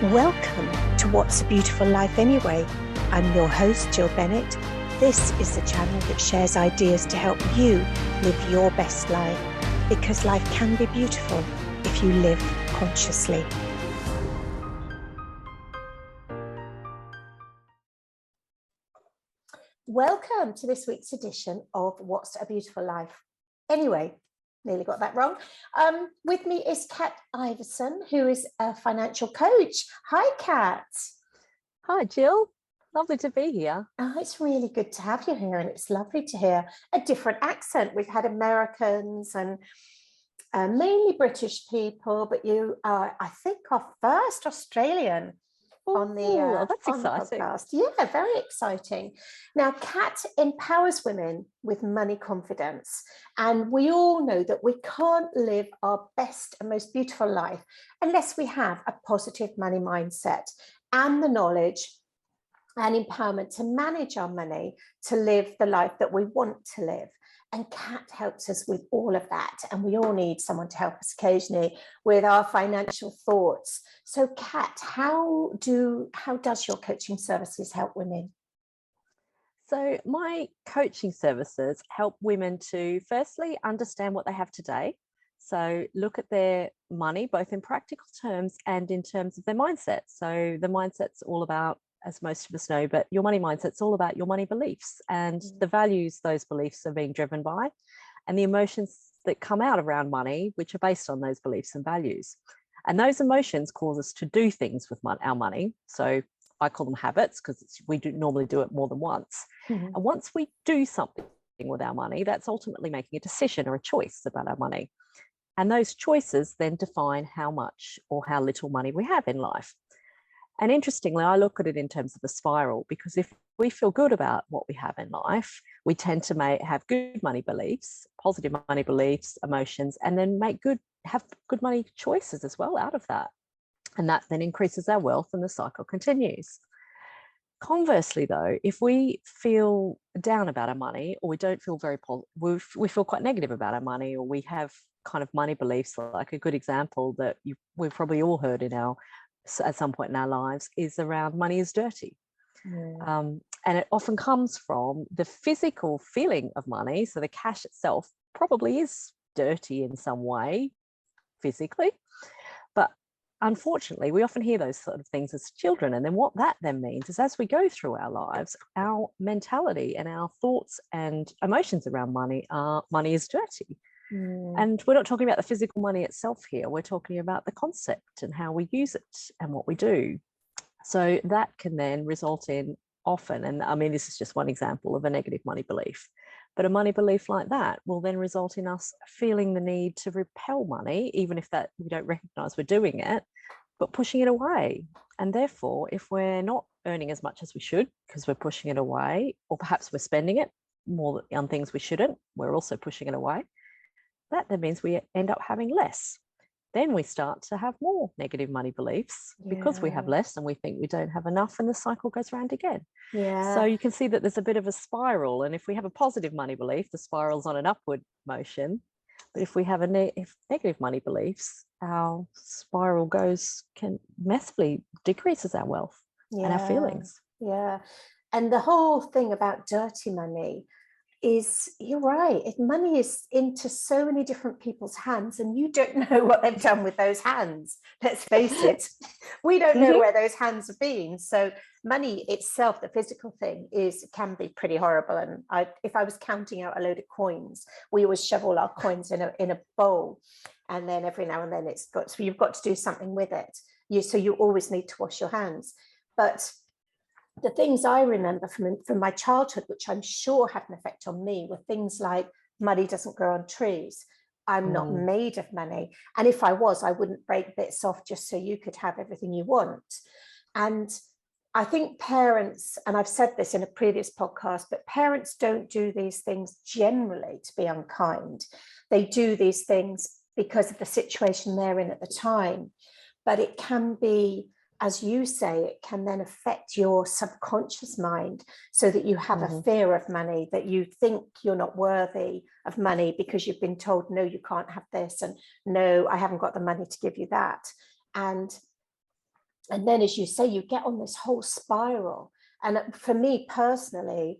Welcome to What's a Beautiful Life Anyway? I'm your host, Jill Bennett. This is the channel that shares ideas to help you live your best life, because life can be beautiful if you live consciously. Welcome to this week's edition of What's a Beautiful Life Anyway? Nearly got that wrong. With me is Cat Ivison, who is a financial coach. Hi, Cat. Hi, Jill. Lovely to be here. Oh, it's really good to have you here, and it's lovely to hear a different accent. We've had Americans and mainly British people, but you are, I think, our first Australian on the That's exciting. podcast. Yeah, very exciting. Now, Cat empowers women with money confidence, and we all know that we can't live our best and most beautiful life unless we have a positive money mindset and the knowledge and empowerment to manage our money, to live the life that we want to live. And Cat helps us with all of that. And we all need someone to help us occasionally with our financial thoughts. So Cat, how does your coaching services help women? So my coaching services help women to firstly understand what they have today. So look at their money, both in practical terms and in terms of their mindset. So the mindset's all about, as most of us know, but your money mindset's all about your money beliefs and the values those beliefs are being driven by, and the emotions that come out around money, which are based on those beliefs and values. And those emotions cause us to do things with our money. So I call them habits because we do normally do it more than once. And once we do something with our money, that's ultimately making a decision or a choice about our money. And those choices then define how much or how little money we have in life. And interestingly, I look at it in terms of a spiral, because if we feel good about what we have in life, we tend to have good money beliefs, positive money beliefs, emotions, and then have good money choices as well out of that. And that then increases our wealth and the cycle continues. Conversely, though, if we feel down about our money, or we don't feel very positive, we feel quite negative about our money, or we have kind of money beliefs, like a good example that we've probably all heard at some point in our lives is around money is dirty. And it often comes from the physical feeling of money. So the cash itself probably is dirty in some way physically, but unfortunately we often hear those sort of things as children. And then what that then means is, as we go through our lives, our mentality and our thoughts and emotions around money is dirty. And we're not talking about the physical money itself here. We're talking about the concept and how we use it and what we do. So that can then result in often, and I mean, this is just one example of a negative money belief, but a money belief like that will then result in us feeling the need to repel money, even if that we don't recognize we're doing it, but pushing it away. And therefore, if we're not earning as much as we should because we're pushing it away, or perhaps we're spending it more on things we shouldn't, we're also pushing it away. That then means we end up having less. Then we start to have more negative money beliefs because we have less and we think we don't have enough, and the cycle goes round again. So you can see that there's a bit of a spiral. And if we have a positive money belief, the spiral's on an upward motion. But if we have negative money beliefs, our spiral can massively decreases our wealth and our feelings. Yeah. And the whole thing about dirty money is, you're right, money is into so many different people's hands, and you don't know what they've done with those hands. Let's face it, we don't know where those hands have been. So money itself, the physical thing, can be pretty horrible. And if I was counting out a load of coins, we always shove all our coins in a bowl, and then every now and then you've got to do something with it. So you always need to wash your hands. But the things I remember from my childhood, which I'm sure had an effect on me, were things like money doesn't grow on trees. I'm not made of money. And if I was, I wouldn't break bits off just so you could have everything you want. And I think parents, and I've said this in a previous podcast, but parents don't do these things generally to be unkind. They do these things because of the situation they're in at the time. But it can be, as you say, it can then affect your subconscious mind, so that you have a fear of money, that you think you're not worthy of money because you've been told, no, you can't have this, and no, I haven't got the money to give you that. And And then, as you say, you get on this whole spiral. And for me personally,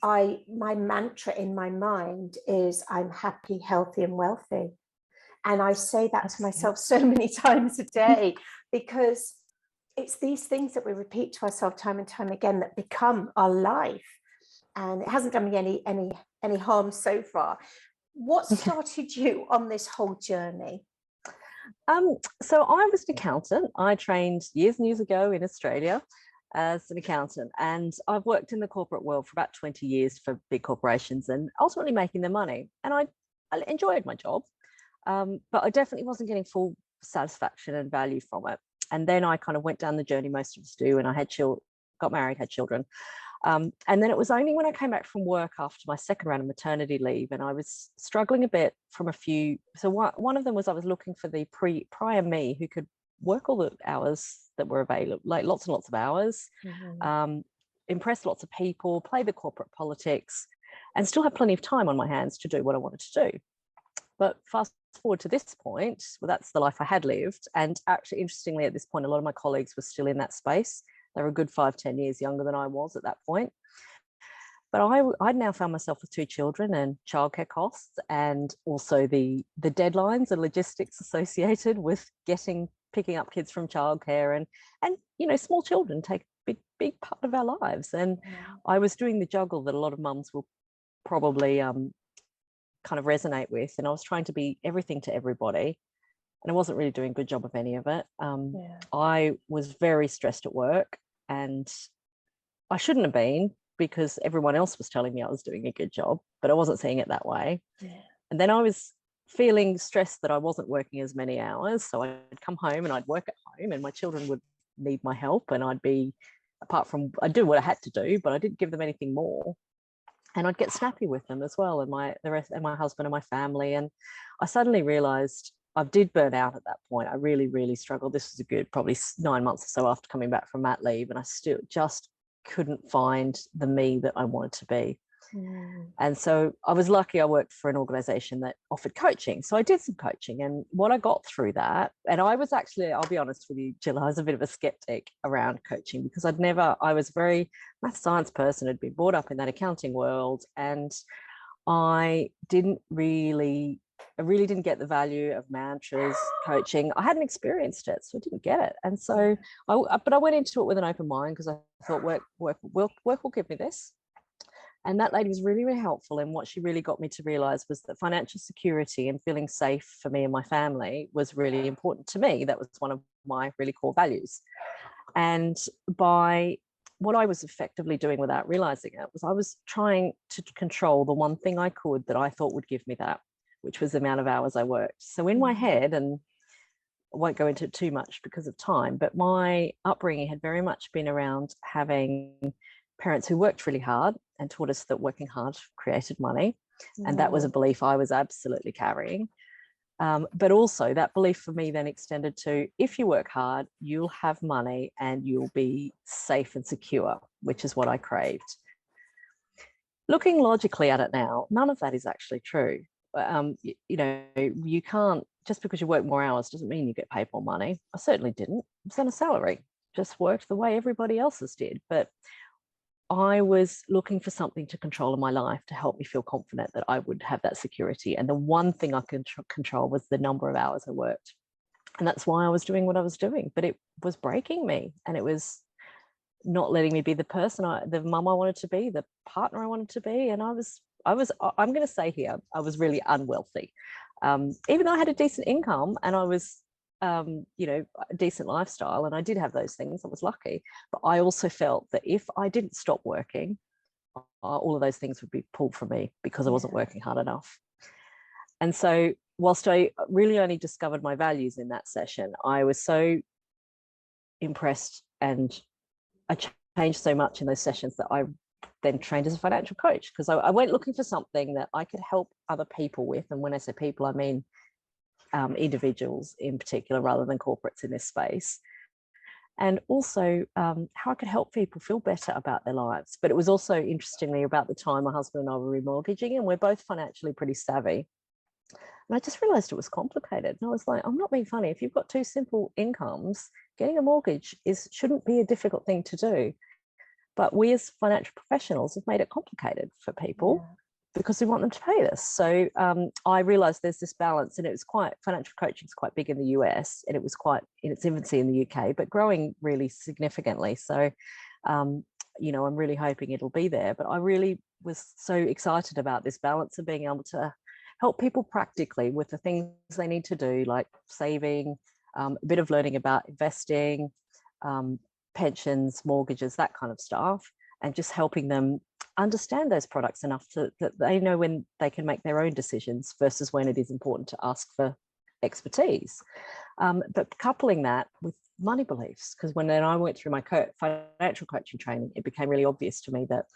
my mantra in my mind is I'm happy, healthy, and wealthy. And I say that to myself so many times a day, because it's these things that we repeat to ourselves time and time again that become our life. And it hasn't done me any harm so far. What started you on this whole journey? So I was an accountant. I trained years and years ago in Australia as an accountant, and I've worked in the corporate world for about 20 years for big corporations and ultimately making their money. And I enjoyed my job, but I definitely wasn't getting full satisfaction and value from it. And then I kind of went down the journey most of us do, and I had got married, had children. And then it was only when I came back from work after my second round of maternity leave, and I was struggling a bit from a few. So one of them was I was looking for the prior me who could work all the hours that were available, like lots and lots of hours, impress lots of people, play the corporate politics, and still have plenty of time on my hands to do what I wanted to do. But fast forward to this point, well, that's the life I had lived. And actually, interestingly, at this point, a lot of my colleagues were still in that space. They were a good 5-10 years younger than I was at that point. But I'd now found myself with 2 children and childcare costs, and also the deadlines and logistics associated with picking up kids from childcare, and you know, small children take a big part of our lives. And I was doing the juggle that a lot of mums will probably kind of resonate with, and I was trying to be everything to everybody, and I wasn't really doing a good job of any of it. I was very stressed at work, and I shouldn't have been, because everyone else was telling me I was doing a good job, but I wasn't seeing it that way. And then I was feeling stressed that I wasn't working as many hours, so I'd come home and I'd work at home, and my children would need my help, and I'd do what I had to do, but I didn't give them anything more. And I'd get snappy with them as well, and my husband and my family. And I suddenly realized I did burn out at that point. I really, really struggled. This was a good probably 9 months or so after coming back from mat leave, and I still just couldn't find the me that I wanted to be. And so I was lucky I worked for an organization that offered coaching. So I did some coaching, and what I got through that, and I was actually, I'll be honest with you, Jill, I was a bit of a skeptic around coaching, because I was a very math science person, had been brought up in that accounting world, and I really didn't get the value of mantras, coaching. I hadn't experienced it, so I didn't get it. And so, but I went into it with an open mind, because I thought work will give me this. And that lady was really, really helpful. And what she really got me to realize was that financial security and feeling safe for me and my family was really important to me. That was one of my really core values. And by what I was effectively doing without realizing it was I was trying to control the one thing I could that I thought would give me that, which was the amount of hours I worked. So in my head, and I won't go into it too much because of time, but my upbringing had very much been around having parents who worked really hard and taught us that working hard created money. And that was a belief I was absolutely carrying. But also that belief for me then extended to, if you work hard, you'll have money and you'll be safe and secure, which is what I craved. Looking logically at it now, none of that is actually true. You know, you can't, just because you work more hours doesn't mean you get paid more money. I certainly didn't. I was on a salary, just worked the way everybody else's did. But I was looking for something to control in my life to help me feel confident that I would have that security. And the one thing I could control was the number of hours I worked. And that's why I was doing what I was doing. But it was breaking me, and it was not letting me be the person, the mum I wanted to be, the partner I wanted to be. And I'm going to say here, I was really unwealthy. Even though I had a decent income and I was you know, a decent lifestyle, and I did have those things, I was lucky, but I also felt that if I didn't stop working, all of those things would be pulled from me because I wasn't working hard enough. And so whilst I really only discovered my values in that session, I was so impressed, and I changed so much in those sessions that I then trained as a financial coach, because I went looking for something that I could help other people with. And when I say people, I mean individuals in particular, rather than corporates in this space. And also how I could help people feel better about their lives. But it was also, interestingly, about the time my husband and I were remortgaging, and we're both financially pretty savvy. And I just realized it was complicated. And I was like, I'm not being funny. If you've got two simple incomes, getting a mortgage shouldn't be a difficult thing to do. But we as financial professionals have made it complicated for people because we want them to pay this. So I realized there's this balance, and it was financial coaching is quite big in the US, and it was quite in its infancy in the UK, but growing really significantly. So, you know, I'm really hoping it'll be there. But I really was so excited about this balance of being able to help people practically with the things they need to do, like saving, a bit of learning about investing, pensions, mortgages, that kind of stuff, and just helping them understand those products enough that they know when they can make their own decisions versus when it is important to ask for expertise. But coupling that with money beliefs, because when I went through my financial coaching training, it became really obvious to me that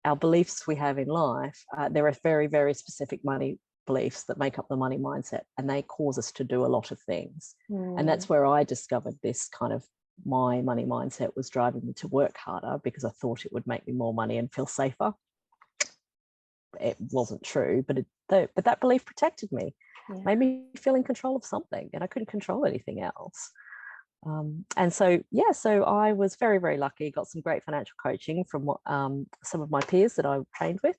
our beliefs we have in life, there are very, very specific money beliefs that make up the money mindset, and they cause us to do a lot of things. And that's where I discovered this kind of my money mindset was driving me to work harder because I thought it would make me more money and feel safer. It wasn't true, but that belief protected me, made me feel in control of something, and I couldn't control anything else. And so I was very, very lucky, got some great financial coaching from some of my peers that I trained with,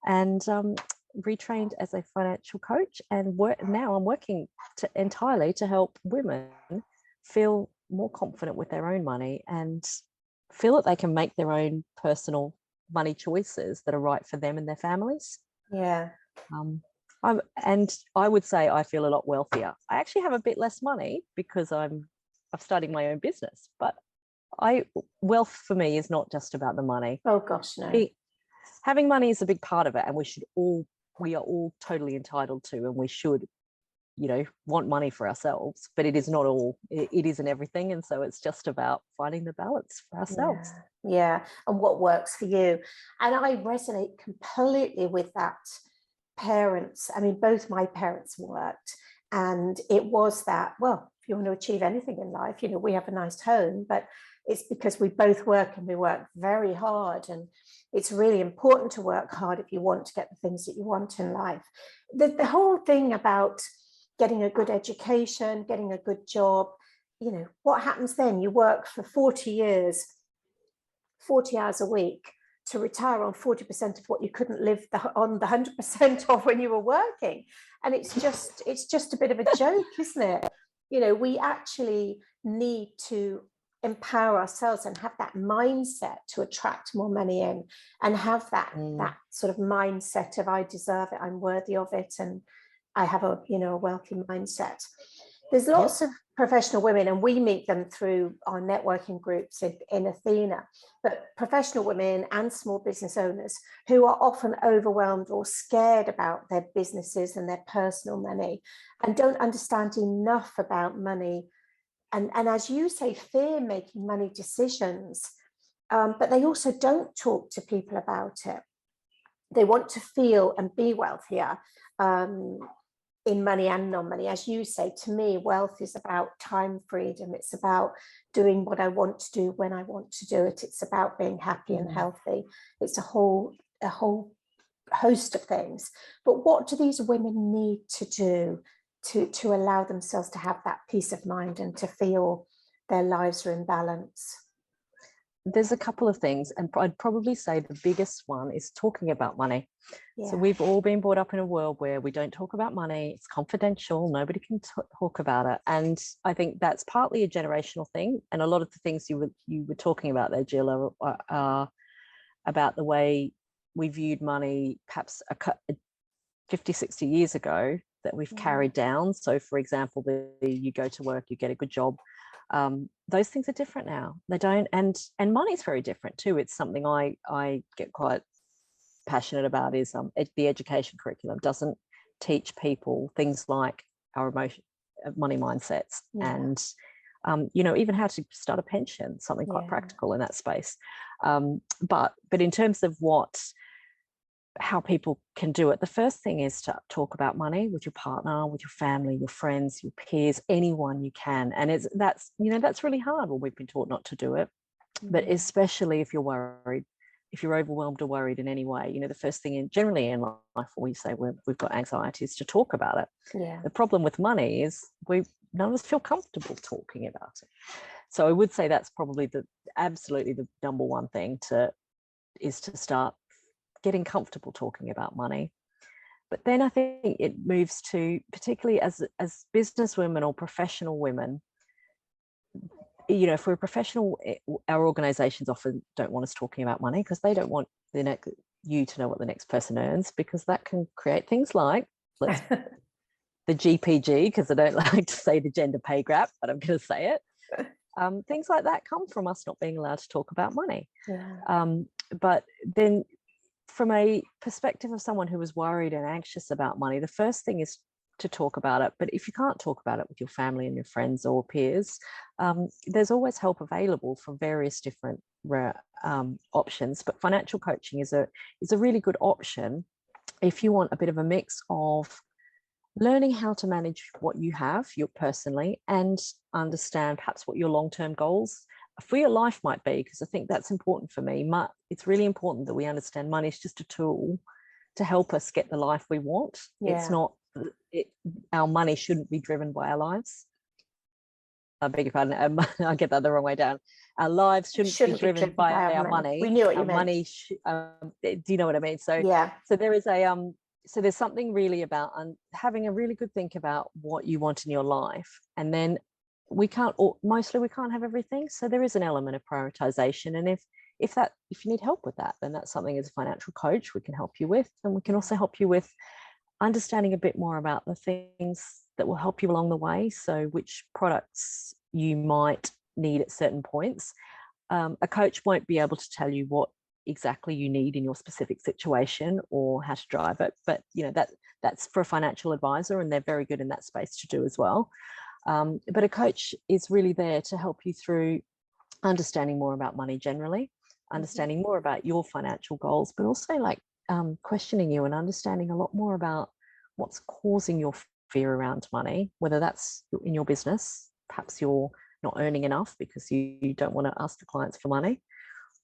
and retrained as a financial coach, and now I'm working entirely to help women feel more confident with their own money and feel that they can make their own personal money choices that are right for them and their families. And I would say I feel a lot wealthier. I actually have a bit less money because I'm starting my own business, but wealth for me is not just about the money. Oh gosh, no. Having money is a big part of it, and we are all totally entitled to, and we should, you know, want money for ourselves, but it is not all, it isn't everything. And so it's just about finding the balance for ourselves. Yeah. And what works for you. And I resonate completely with that. Parents, I mean, both my parents worked, and it was that, well, if you want to achieve anything in life, you know, we have a nice home, but it's because we both work, and we work very hard. And it's really important to work hard if you want to get the things that you want in life. The whole thing about getting a good education, getting a good job, you know, what happens then? You work for 40 years, 40 hours a week, to retire on 40% of what you couldn't live on the 100% of when you were working. And it's just a bit of a joke, isn't it? You know, we actually need to empower ourselves and have that mindset to attract more money in, and have that sort of mindset of I deserve it, I'm worthy of it, and I have a wealthy mindset. There's lots of professional women, and we meet them through our networking groups in Athena, but professional women and small business owners who are often overwhelmed or scared about their businesses and their personal money, and don't understand enough about money. And as you say, fear making money decisions, but they also don't talk to people about it. They want to feel and be wealthier, in money and non-money. As you say, to me, wealth is about time freedom. It's about doing what I want to do when I want to do it. It's about being happy and healthy. It's a whole host of things. But what do these women need to do to allow themselves to have that peace of mind and to feel their lives are in balance? There's a couple of things, and I'd probably say the biggest one is talking about money. So we've all been brought up in a world where we don't talk about money. It's confidential. Nobody can talk about it. And I think that's partly a generational thing. And a lot of the things you were talking about there, Jill, are about the way we viewed money perhaps 50, 60 years ago that we've carried down. So for example, you go to work, you get a good job. Those things are different now. They don't, and money's very different too. It's something I get quite passionate about, is the education curriculum doesn't teach people things like our money mindsets, and even how to start a pension, something quite practical in that space. But in terms of how people can do it, the first thing is to talk about money with your partner, with your family, your friends, your peers, anyone you can. And that's really hard when we've been taught not to do it, but especially if you're worried if you're overwhelmed or worried in any way, the first thing generally in life we say we've got anxiety is to talk about it. Yeah. The problem with money is none of us feel comfortable talking about it. So I would say that's probably absolutely the number one thing is to start getting comfortable talking about money. But then I think it moves to, particularly as business women or professional women, if we're professional, our organizations often don't want us talking about money because they don't want you to know what the next person earns, because that can create things like the GPG, because I don't like to say the gender pay gap, but I'm going to say it. Things like that come from us not being allowed to talk about money. Yeah. But then from a perspective of someone who was worried and anxious about money, the first thing is to talk about it. But if you can't talk about it with your family and your friends or peers, there's always help available from various different options. But financial coaching is a really good option if you want a bit of a mix of learning how to manage what you have personally, and understand perhaps what your long-term goals for your life might be, because I think that's important for me. It's really important that we understand money is just a tool to help us get the life we want. Yeah. It's not, our money shouldn't be driven by our lives. I beg your pardon, I get that the wrong way down. Our lives shouldn't be driven by our money. We knew what you meant. Money, do you know what I mean? So yeah. So there is so there's something really about having a really good think about what you want in your life, and then mostly we can't have everything. So there is an element of prioritization, and if you need help with that, then that's something as a financial coach we can help you with, and we can also help you with understanding a bit more about the things that will help you along the way. So which products you might need at certain points. A coach won't be able to tell you what exactly you need in your specific situation or how to drive it, but that's for a financial advisor, and they're very good in that space to do as well. But a coach is really there to help you through understanding more about money generally, understanding more about your financial goals, but also questioning you and understanding a lot more about what's causing your fear around money, whether that's in your business, perhaps you're not earning enough because you don't want to ask the clients for money,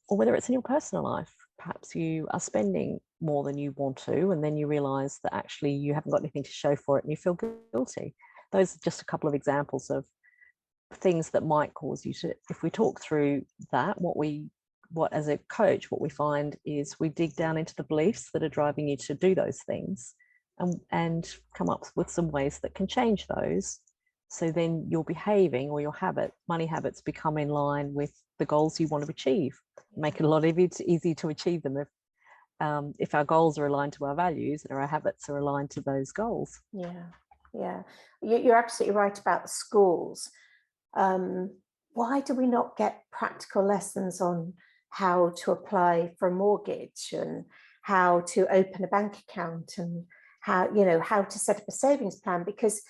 or whether it's in your personal life, perhaps you are spending more than you want to, and then you realize that actually you haven't got anything to show for it and you feel guilty. Those are just a couple of examples of things that might cause you to, if we talk through that, what as a coach, what we find is we dig down into the beliefs that are driving you to do those things, and come up with some ways that can change those. So then your behaving or your money habits become in line with the goals you want to achieve. Make it a lot easier to achieve them if our goals are aligned to our values and our habits are aligned to those goals. Yeah. You're absolutely right about the schools. Why do we not get practical lessons on how to apply for a mortgage and how to open a bank account and how to set up a savings plan? Because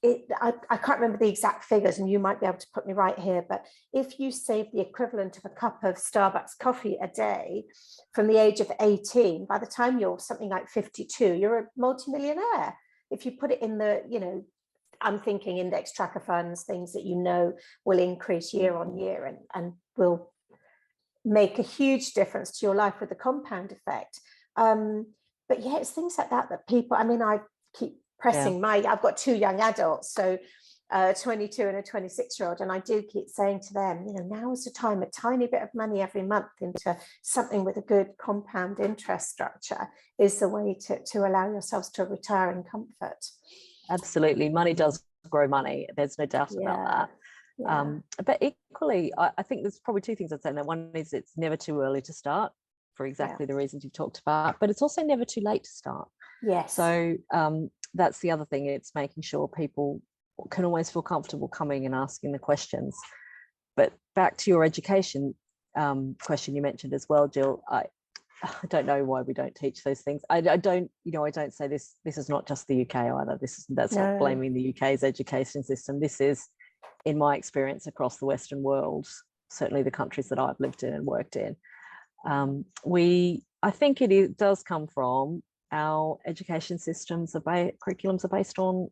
I can't remember the exact figures, and you might be able to put me right here, but if you save the equivalent of a cup of Starbucks coffee a day from the age of 18, by the time you're something like 52, you're a multimillionaire. If you put it in I'm thinking index tracker funds, things that will increase year on year and will make a huge difference to your life with the compound effect. But yeah, it's things like that people, I keep pressing I've got two young adults, so a 22 and a 26-year-old, and I do keep saying to them, now is the time. A tiny bit of money every month into something with a good compound interest structure is the way to allow yourselves to retire in comfort. Absolutely. Money does grow money. There's no doubt about that. Yeah. But equally, I think there's probably two things I'd say. That one is it's never too early to start for exactly the reasons you've talked about, but it's also never too late to start. Yes. So that's the other thing. It's making sure people can always feel comfortable coming and asking the questions. But back to your education question you mentioned as well, Jill, I don't know why we don't teach those things. I don't say this is not just the UK either. That's not blaming the UK's education system. This is, in my experience, across the Western world, certainly the countries that I've lived in and worked in. I think it does come from our education systems. Curriculums are based on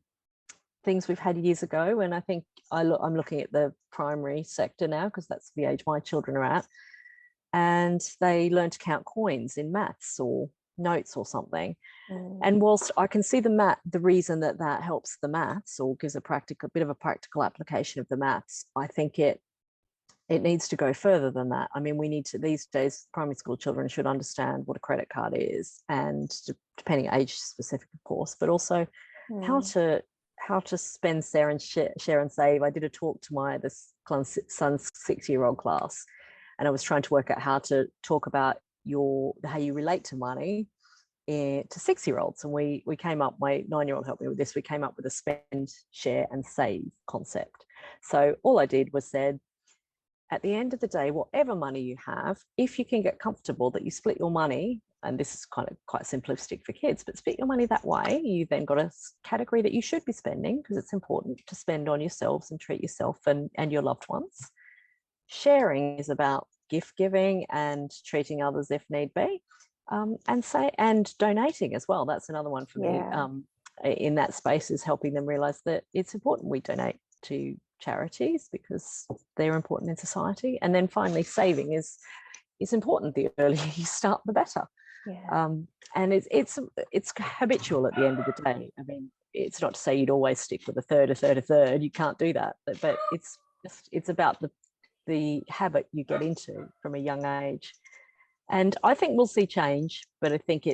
things we've had years ago, and I think I'm looking at the primary sector now because that's the age my children are at. and they learn to count coins in maths or notes or something. And whilst I can see the reason that helps the maths or gives a bit of a practical application of the maths, I think it needs to go further than that. I mean, we need to, these days, primary school children should understand what a credit card is, and depending age specific, of course, but also how to spend, share and save. I did a talk to this son's 6-year-old class, and I was trying to work out how to talk about how you relate to money to 6-year-olds. And we came up, my 9-year-old helped me with this, we came up with a spend, share and save concept. So all I did was said, at the end of the day, whatever money you have, if you can get comfortable that you split your money, and this is kind of quite simplistic for kids, but split your money that way, you then got a category that you should be spending, because it's important to spend on yourselves and treat yourself and your loved ones. Sharing is about gift giving and treating others if need be, and donating as well. That's another one for me. In that space, is helping them realize that it's important we donate to charities because they're important in society. And then finally, saving is important. The earlier you start, the better. And it's habitual at the end of the day. I mean, it's not to say you'd always stick with a third. You can't do that, but it's about the habit you get into from a young age. And I think we'll see change, but I think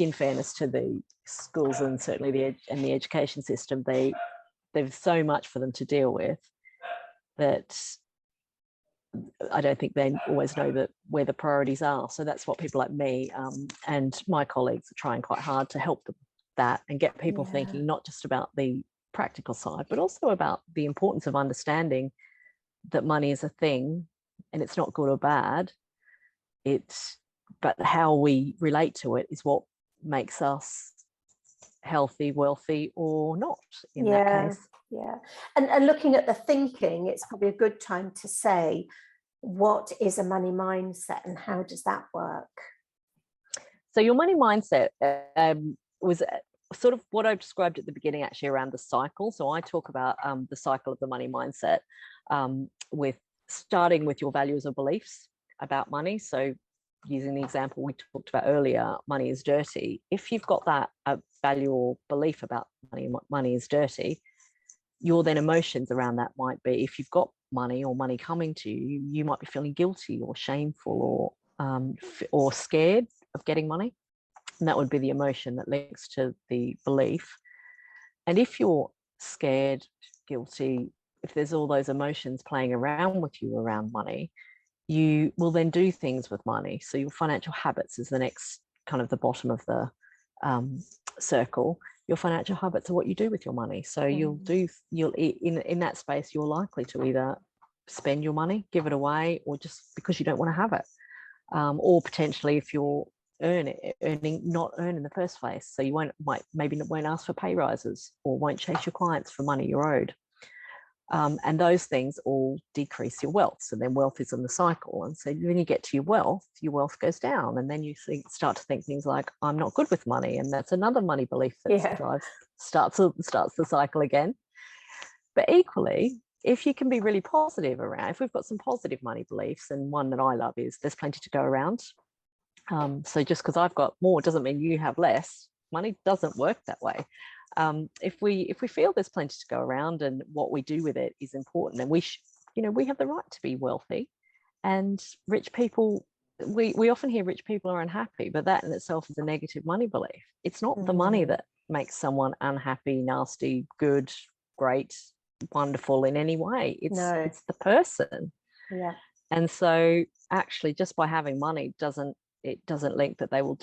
in fairness to the schools and certainly the education system, there's so much for them to deal with that I don't think they always know where the priorities are. So that's what people like me and my colleagues are trying quite hard to help them that and get people thinking not just about the practical side, but also about the importance of understanding that money is a thing and it's not good or bad. But how we relate to it is what makes us healthy, wealthy, or not in that case. And looking at the thinking, it's probably a good time to say, what is a money mindset and how does that work? So your money mindset was sort of what I described at the beginning, actually, around the cycle. So I talk about the cycle of the money mindset, with starting with your values or beliefs about money. So using the example we talked about earlier, money is dirty. If you've got that value or belief about money is dirty, your then emotions around that might be, if you've got money or money coming to you, you might be feeling guilty or shameful or scared of getting money. And that would be the emotion that links to the belief. And if you're scared, guilty, if there's all those emotions playing around with you around money, you will then do things with money. So your financial habits is the next kind of the bottom of the circle. Your financial habits are what you do with your money. So you'll in that space, you're likely to either spend your money, give it away, or just because you don't want to have it, or potentially if you're not earn in the first place, so you won't ask for pay rises or won't chase your clients for money you're owed. And those things all decrease your wealth. So then wealth is in the cycle. And so when you get to your wealth goes down. And then you start to think things like, I'm not good with money. And that's another money belief that starts the cycle again. But equally, if you can be really positive around, if we've got some positive money beliefs, and one that I love is there's plenty to go around. So just because I've got more doesn't mean you have less. Money doesn't work that way. If we feel there's plenty to go around and what we do with it is important, then we have the right to be wealthy. And rich people, we often hear rich people are unhappy, but that in itself is a negative money belief. It's not the money that makes someone unhappy, nasty, good, great, wonderful in any way. It's the person. And so actually just by having money doesn't link that they will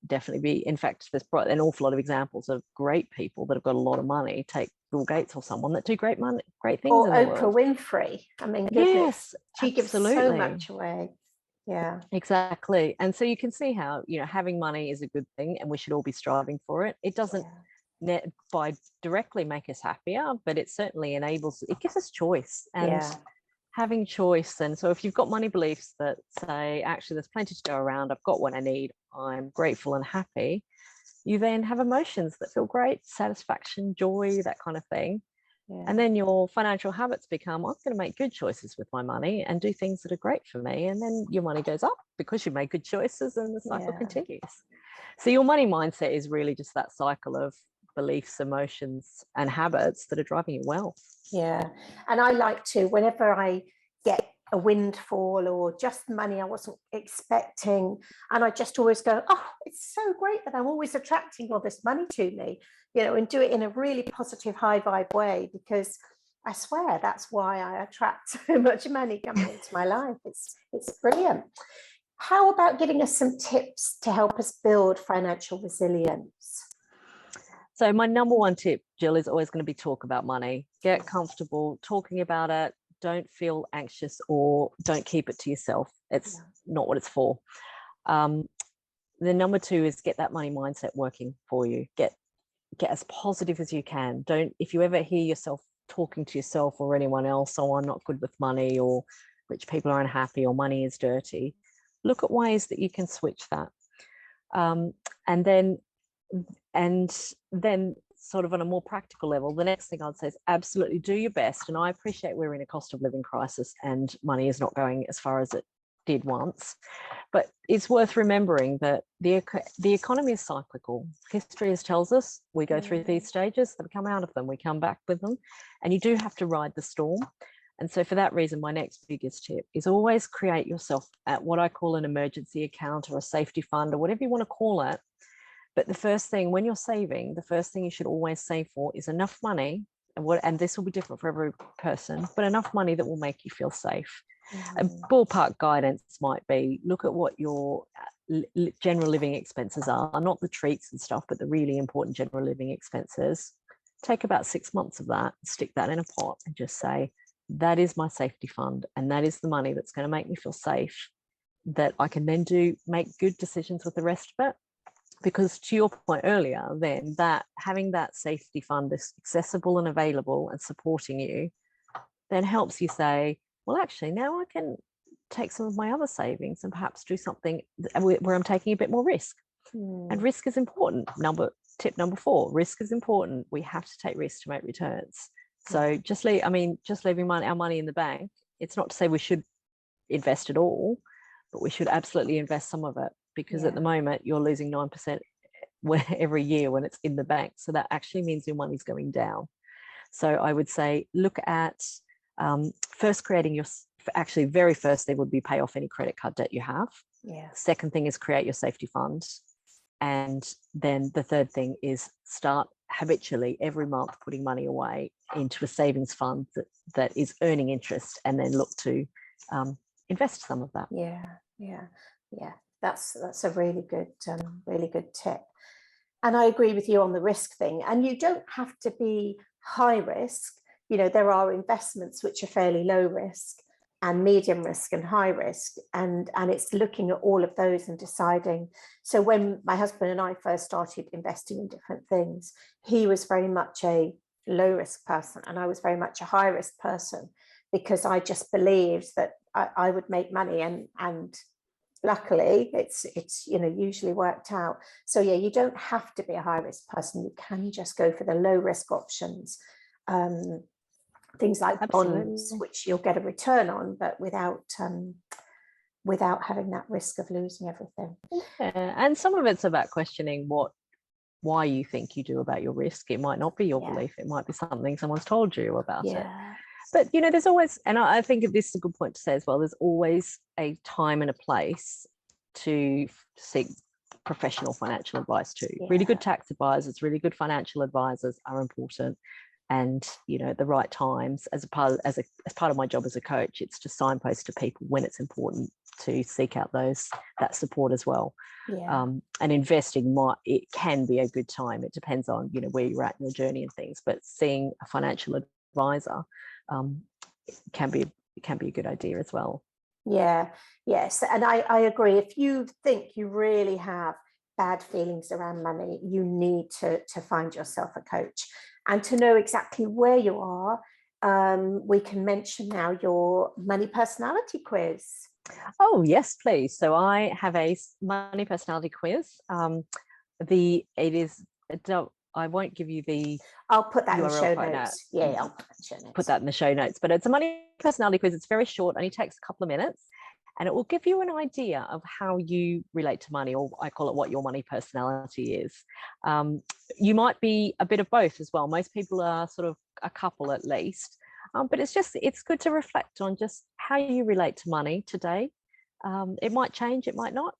definitely be. In fact, there's an awful lot of examples of great people that have got a lot of money. Take Bill Gates or someone that do great things or in the Oprah world. Winfrey. I mean, goodness, she gives so much away. Exactly. And so you can see how having money is a good thing and we should all be striving for it. It doesn't by directly make us happier, but it certainly it gives us choice and having choice. And so if you've got money beliefs that say, actually, there's plenty to go around, I've got what I need, I'm grateful and happy, you then have emotions that feel great, satisfaction, joy, that kind of thing. And then your financial habits become, I'm going to make good choices with my money and do things that are great for me. And then your money goes up because you made good choices and the cycle continues. So your money mindset is really just that cycle of beliefs, emotions, and habits that are driving your wealth. Yeah. And I like to, whenever I get a windfall or just money I wasn't expecting, and I just always go, oh, it's so great that I'm always attracting all this money to me, you know, and do it in a really positive, high vibe way, because I swear that's why I attract so much money coming into my life. It's brilliant. How about giving us some tips to help us build financial resilience? So my number one tip, Jill, is always going to be talk about money. Get comfortable talking about it. Don't feel anxious or don't keep it to yourself. It's not what it's for. The number two is get that money mindset working for you. Get as positive as you can. Don't, if you ever hear yourself talking to yourself or anyone else, oh, I'm not good with money, or rich people are unhappy, or money is dirty, look at ways that you can switch that. And then sort of on a more practical level, the next thing I'd say is absolutely do your best. And I appreciate we're in a cost of living crisis and money is not going as far as it did once, but it's worth remembering that the economy is cyclical. History tells us we go through these stages, then we come out of them, we come back with them, and you do have to ride the storm. And so for that reason, my next biggest tip is always create yourself at what I call an emergency account or a safety fund or whatever you want to call it. But the first thing, when you're saving, the first thing you should always save for is enough money, and this will be different for every person, but enough money that will make you feel safe. A ballpark guidance might be, look at what your general living expenses are, not the treats and stuff, but the really important general living expenses. Take about 6 months of that, stick that in a pot and just say, that is my safety fund. And that is the money that's going to make me feel safe, that I can then make good decisions with the rest of it. Because to your point earlier, then that having that safety fund is accessible and available and supporting you, then helps you say, well, actually, now I can take some of my other savings and perhaps do something where I'm taking a bit more risk. And risk is important. Tip number 4, risk is important. We have to take risks to make returns. So just leaving our money in the bank, it's not to say we should invest it all, but we should absolutely invest some of it, because at the moment you're losing 9% every year when it's in the bank. So that actually means your money's going down. So I would say, look at first creating very first thing would be pay off any credit card debt you have. Second thing is create your safety fund. And then the third thing is start habitually every month putting money away into a savings fund that is earning interest, and then look to invest some of that. That's a really good tip. And I agree with you on the risk thing. And you don't have to be high risk. You know, there are investments which are fairly low risk and medium risk and high risk. And it's looking at all of those and deciding. So when my husband and I first started investing in different things, he was very much a low risk person and I was very much a high risk person, because I just believed that I would make money, and luckily it's usually worked out. So you don't have to be a high risk person. You can just go for the low risk options, things like bonds, which you'll get a return on, but without having that risk of losing everything. And some of it's about questioning why you think you do about your risk. It might not be your belief, it might be something someone's told you about it. But there's always, and I think this is a good point to say as well, there's always a time and a place to seek professional financial advice too. Really good tax advisors, really good financial advisors are important. And the right times, as part of my job as a coach, it's to signpost to people when it's important to seek out that support as well. And investing it can be a good time. It depends on where you're at in your journey and things, but seeing a financial advisor can be a good idea as well. Yes, and I agree. If you think you really have bad feelings around money, you need to find yourself a coach. And to know exactly where you are, we can mention now your money personality quiz. Oh yes, please. So I have a money personality quiz. It is I won't give you the I'll put that in the URL show right now. notes. Yeah, I'll put that in the show notes. Put that in the show notes. But it's a money personality quiz. It's very short, only takes a couple of minutes, and it will give you an idea of how you relate to money, or I call it what your money personality is. You might be a bit of both as well. Most people are sort of a couple at least. But it's good to reflect on just how you relate to money today. It might change, it might not.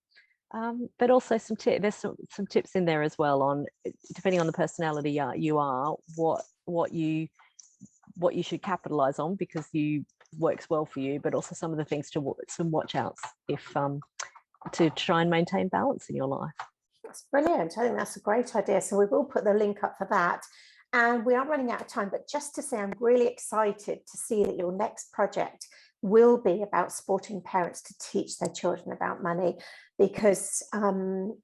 But also there's some tips in there as well on, depending on the personality you are, what you should capitalize on because you works well for you, but also some of the things some watch outs if to try and maintain balance in your life. That's brilliant. I think that's a great idea. So we will put the link up for that. And we are running out of time, but just to say, I'm really excited to see that your next project will be about supporting parents to teach their children about money, because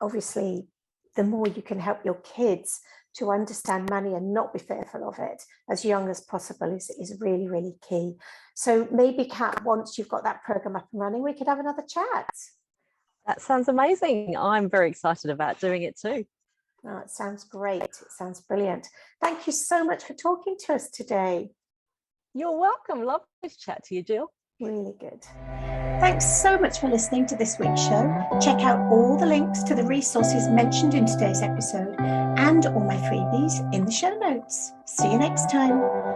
obviously the more you can help your kids to understand money and not be fearful of it as young as possible is really, really key. So maybe, Kat, once you've got that program up and running, we could have another chat. That sounds amazing. I'm very excited about doing it too. Oh, it sounds great. It sounds brilliant. Thank you so much for talking to us today. You're welcome. Lovely to chat to you, Jill. Really good. Thanks so much for listening to this week's show. Check out all the links to the resources mentioned in today's episode and all my freebies in the show notes. See you next time.